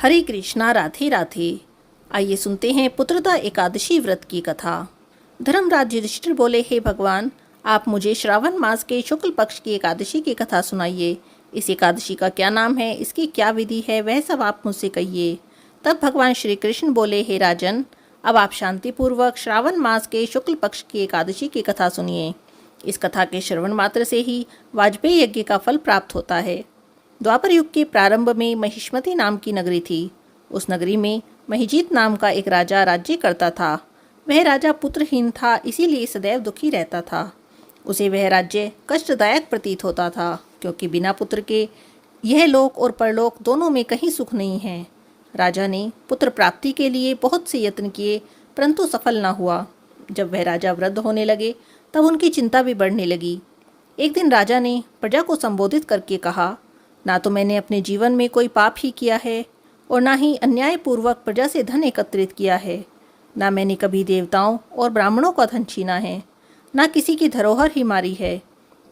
हरे कृष्णा राधे राधे। आइए सुनते हैं पुत्रदा एकादशी व्रत की कथा। धर्मराज युधिष्ठिर बोले, हे भगवान, आप मुझे श्रावण मास के शुक्ल पक्ष की एकादशी की कथा सुनाइए। इस एकादशी का क्या नाम है, इसकी क्या विधि है, वह सब आप मुझसे कहिए। तब भगवान श्री कृष्ण बोले, हे राजन, अब आप शांतिपूर्वक श्रावण मास के शुक्ल पक्ष की एकादशी की कथा सुनिए। इस कथा के श्रवण मात्र से ही वाजपेयी यज्ञ का फल प्राप्त होता है। द्वापर युग के प्रारंभ में महिष्मती नाम की नगरी थी। उस नगरी में महिजीत नाम का एक राजा राज्य करता था। वह राजा पुत्रहीन था, इसीलिए सदैव दुखी रहता था। उसे वह राज्य कष्टदायक प्रतीत होता था, क्योंकि बिना पुत्र के यह लोक और परलोक दोनों में कहीं सुख नहीं है। राजा ने पुत्र प्राप्ति के लिए बहुत से यत्न किए, परंतु सफल न हुआ। जब वह राजा वृद्ध होने लगे, तब उनकी चिंता भी बढ़ने लगी। एक दिन राजा ने प्रजा को संबोधित करके कहा, ना तो मैंने अपने जीवन में कोई पाप ही किया है और ना ही अन्यायपूर्वक प्रजा से धन एकत्रित किया है। ना मैंने कभी देवताओं और ब्राह्मणों का धन छीना है, ना किसी की धरोहर ही मारी है।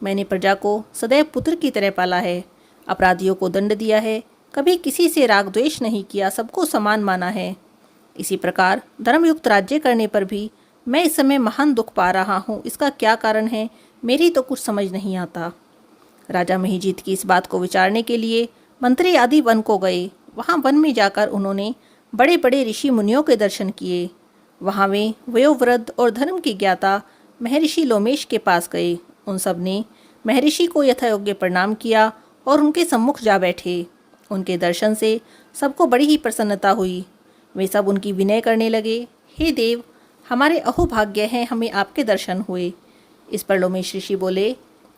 मैंने प्रजा को सदैव पुत्र की तरह पाला है, अपराधियों को दंड दिया है, कभी किसी से राग द्वेष नहीं किया, सबको समान माना है। इसी प्रकार धर्मयुक्त राज्य करने पर भी मैं इस समय महान दुख पा रहा हूँ। इसका क्या कारण है, मेरी तो कुछ समझ नहीं आता। राजा महिजीत की इस बात को विचारने के लिए मंत्री आदि वन को गए। वहाँ वन में जाकर उन्होंने बड़े बड़े ऋषि मुनियों के दर्शन किए। वहाँ वे वयोवृद्ध और धर्म की ज्ञाता महर्षि लोमेश के पास गए। उन सब ने महर्षि को यथायोग्य प्रणाम किया और उनके सम्मुख जा बैठे। उनके दर्शन से सबको बड़ी ही प्रसन्नता हुई। वे सब उनकी विनय करने लगे, हे देव, हमारे अहोभाग्य हैं, हमें आपके दर्शन हुए। इस पर लोमेश ऋषि बोले,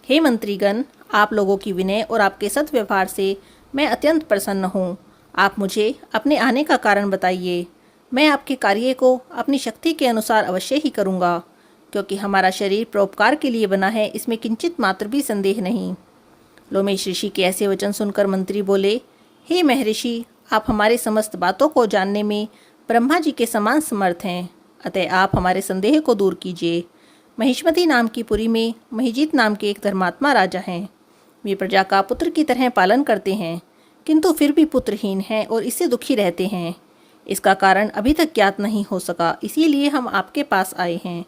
हे मंत्रीगण, आप लोगों की विनय और आपके सद्व्यवहार से मैं अत्यंत प्रसन्न हूँ। आप मुझे अपने आने का कारण बताइए। मैं आपके कार्य को अपनी शक्ति के अनुसार अवश्य ही करूँगा, क्योंकि हमारा शरीर परोपकार के लिए बना है, इसमें किंचित मात्र भी संदेह नहीं। लोमेश ऋषि के ऐसे वचन सुनकर मंत्री बोले, हे महर्षि, आप हमारे समस्त बातों को जानने में ब्रह्मा जी के समान समर्थ हैं, अतः आप हमारे संदेह को दूर कीजिए। महिष्मती नाम की पुरी में महिजीत नाम के एक धर्मात्मा राजा हैं। वे प्रजा का पुत्र की तरह पालन करते हैं, किंतु फिर भी पुत्रहीन हैं और इससे दुखी रहते हैं। इसका कारण अभी तक ज्ञात नहीं हो सका, इसीलिए हम आपके पास आए हैं।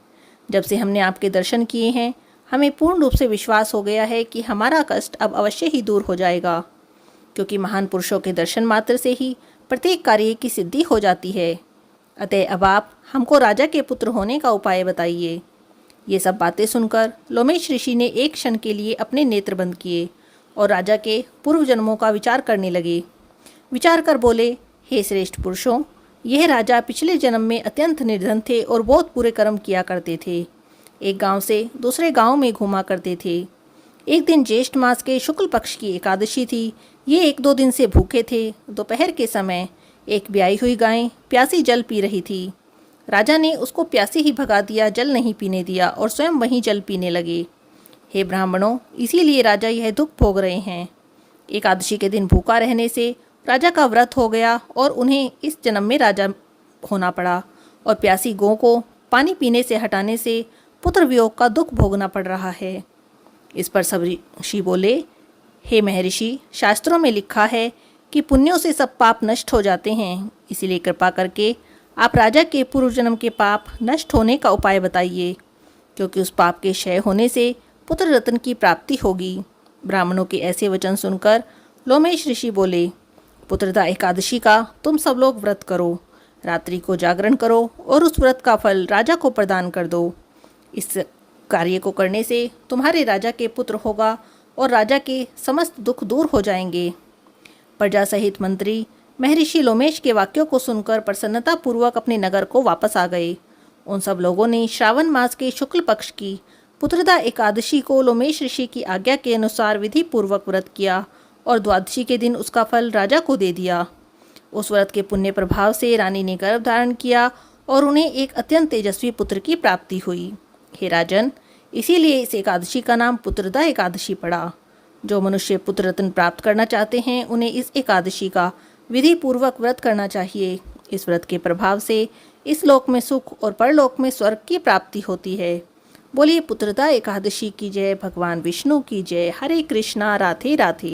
जब से हमने आपके दर्शन किए हैं, हमें पूर्ण रूप से विश्वास हो गया है कि हमारा कष्ट अब अवश्य ही दूर हो जाएगा, क्योंकि महान पुरुषों के दर्शन मात्र से ही प्रत्येक कार्य की सिद्धि हो जाती है। अतः अब आप हमको राजा के पुत्र होने का उपाय बताइए। ये सब बातें सुनकर लोमेश ऋषि ने एक क्षण के लिए अपने नेत्र बंद किए और राजा के पूर्व जन्मों का विचार करने लगे। विचार कर बोले, हे श्रेष्ठ पुरुषों, यह राजा पिछले जन्म में अत्यंत निर्धन थे और बहुत बुरे कर्म किया करते थे। एक गांव से दूसरे गांव में घूमा करते थे। एक दिन ज्येष्ठ मास के शुक्ल पक्ष की एकादशी थी। ये 1-2 दिन से भूखे थे। दोपहर के समय एक ब्याई हुई गाय प्यासी जल पी रही थी। राजा ने उसको प्यासे ही भगा दिया, जल नहीं पीने दिया और स्वयं वहीं जल पीने लगे। हे ब्राह्मणों, इसीलिए राजा यह दुख भोग रहे हैं। एकादशी के दिन भूखा रहने से राजा का व्रत हो गया और उन्हें इस जन्म में राजा होना पड़ा, और प्यासी गौ को पानी पीने से हटाने से पुत्र वियोग का दुख भोगना पड़ रहा है। इस पर सब ऋषि बोले, हे महर्षि, शास्त्रों में लिखा है कि पुण्यों से सब पाप नष्ट हो जाते हैं, इसीलिए कृपा करके आप राजा के पूर्व जन्म के पाप नष्ट होने का उपाय बताइए, क्योंकि उस पाप के क्षय होने से पुत्र रत्न की प्राप्ति होगी। ब्राह्मणों के ऐसे वचन सुनकर लोमेश ऋषि बोले, पुत्रदा एकादशी का तुम सब लोग व्रत करो, रात्रि को जागरण करो और उस व्रत का फल राजा को प्रदान कर दो। इस कार्य को करने से तुम्हारे राजा के पुत्र होगा और राजा के समस्त दुख दूर हो जाएंगे। प्रजा सहित मंत्री महर्षि लोमेश के वाक्यों को सुनकर प्रसन्नतापूर्वक अपने नगर को वापस आ गए। उन सब लोगों ने श्रावण मास के शुक्ल पक्ष की पुत्रदा एकादशी को लोमेश ऋषि की आज्ञा के अनुसार विधि पूर्वक व्रत किया और द्वादशी के दिन उसका फल राजा को दे दिया। उस व्रत के पुण्य प्रभाव से रानी ने गर्भ धारण किया और उन्हें एक अत्यंत तेजस्वी पुत्र की प्राप्ति हुई। हे राजन, इसीलिए इस एकादशी का नाम पुत्रदा एकादशी पड़ा। जो मनुष्य पुत्र रत्न प्राप्त करना चाहते हैं, उन्हें इस एकादशी का विधि पूर्वक व्रत करना चाहिए। इस व्रत के प्रभाव से इस लोक में सुख और परलोक में स्वर्ग की प्राप्ति होती है। बोलिए पुत्रदा एकादशी की जय, भगवान विष्णु की जय। हरे कृष्णा, राधे राधे।